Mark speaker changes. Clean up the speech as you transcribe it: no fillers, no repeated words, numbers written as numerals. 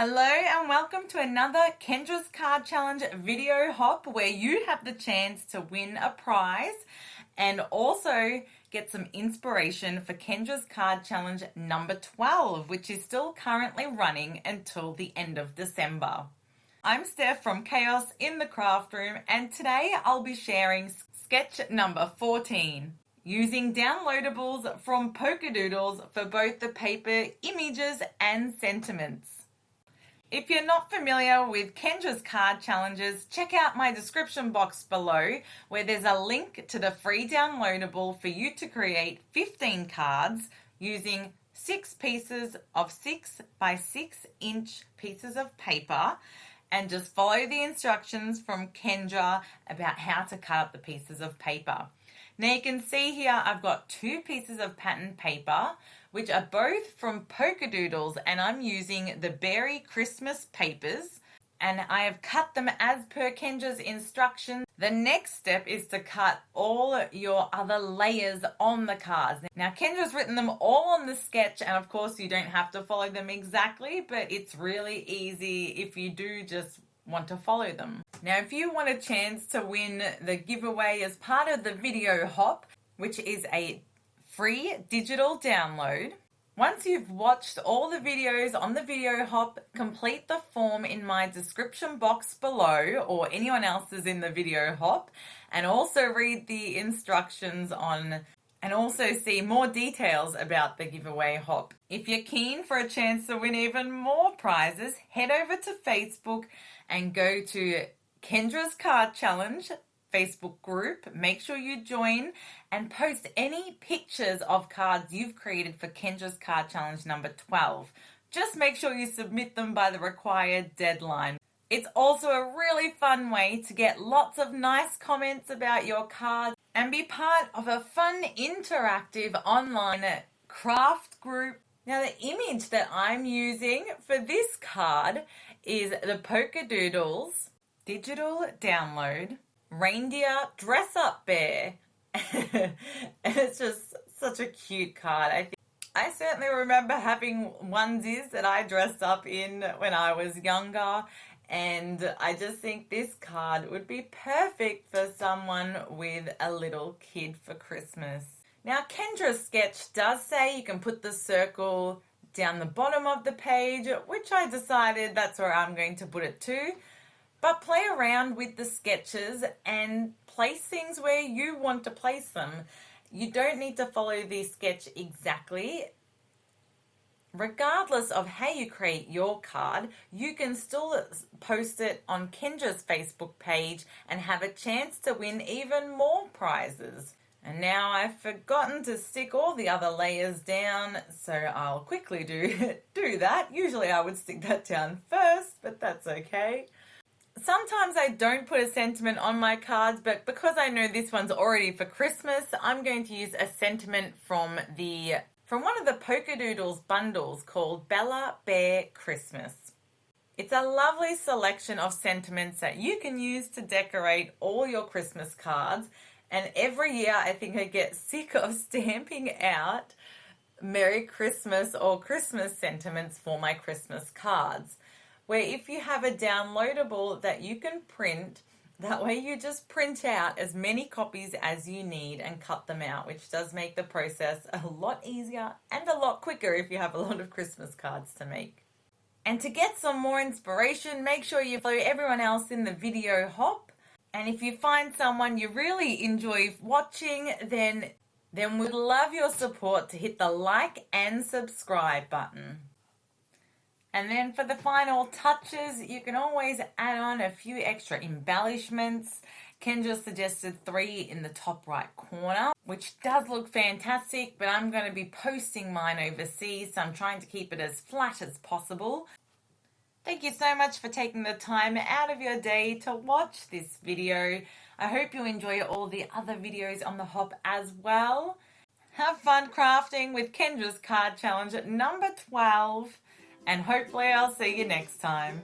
Speaker 1: Hello and welcome to another Kendra's Card Challenge video hop where you have the chance to win a prize and also get some inspiration for Kendra's Card Challenge number 12, which is still currently running until the end of December. I'm Steph from Chaos in the Craft Room, and today I'll be sharing sketch number 14. Using downloadables from Polkadoodles for both the paper images and sentiments. If you're not familiar with Kendra's card challenges, check out my description box below where there's a link to the free downloadable for you to create 15 cards using 6 pieces of 6 by 6 inch pieces of paper, and just follow the instructions from Kendra about how to cut up the pieces of paper. Now you can see here I've got 2 pieces of pattern paper, which are both from Polkadoodles, and I'm using the Beary Christmas papers, and I have cut them as per Kendra's instructions. The next step is to cut all your other layers on the cards. Now Kendra's written them all on the sketch, and of course you don't have to follow them exactly, but it's really easy if you do just want to follow them. Now if you want a chance to win the giveaway as part of the video hop, which is a free digital download, once you've watched all the videos on the video hop, complete the form in my description box below or anyone else's in the video hop, and also read the instructions on and also see more details about the giveaway hop. If you're keen for a chance to win even more prizes, head over to Facebook and go to Kendra's Card Challenge Facebook group. Make sure you join and post any pictures of cards you've created for Kendra's Card Challenge number 12. Just make sure you submit them by the required deadline. It's also a really fun way to get lots of nice comments about your cards and be part of a fun interactive online craft group. Now the image that I'm using for this card is the Polkadoodles digital download Reindeer dress up bear. And it's just such a cute card. I certainly remember having onesies that I dressed up in when I was younger, and I just think this card would be perfect for someone with a little kid for Christmas. Now Kendra's sketch does say you can put the circle down the bottom of the page, which I decided that's where I'm going to put it too. But play around with the sketches and place things where you want to place them. You don't need to follow the sketch exactly. Regardless of how you create your card, you can still post it on Kendra's Facebook page and have a chance to win even more prizes. And now I've forgotten to stick all the other layers down, so I'll quickly do that. Usually I would stick that down first, but that's okay. Sometimes I don't put a sentiment on my cards, but because I know this one's already for Christmas, I'm going to use a sentiment from one of the Polkadoodles bundles called Bella Bear Christmas. It's a lovely selection of sentiments that you can use to decorate all your Christmas cards, and every year I think I get sick of stamping out Merry Christmas or Christmas sentiments for my Christmas cards. Where if you have a downloadable that you can print, that way you just print out as many copies as you need and cut them out, which does make the process a lot easier and a lot quicker if you have a lot of Christmas cards to make. And to get some more inspiration, make sure you follow everyone else in the video hop. And if you find someone you really enjoy watching, then we'd love your support to hit the like and subscribe button. And then for the final touches, you can always add on a few extra embellishments. Kendra suggested 3 in the top right corner, which does look fantastic, but I'm going to be posting mine overseas, so I'm trying to keep it as flat as possible. Thank you so much for taking the time out of your day to watch this video. I hope you enjoy all the other videos on the hop as well. Have fun crafting with Kendra's Card Challenge number 12. And hopefully I'll see you next time.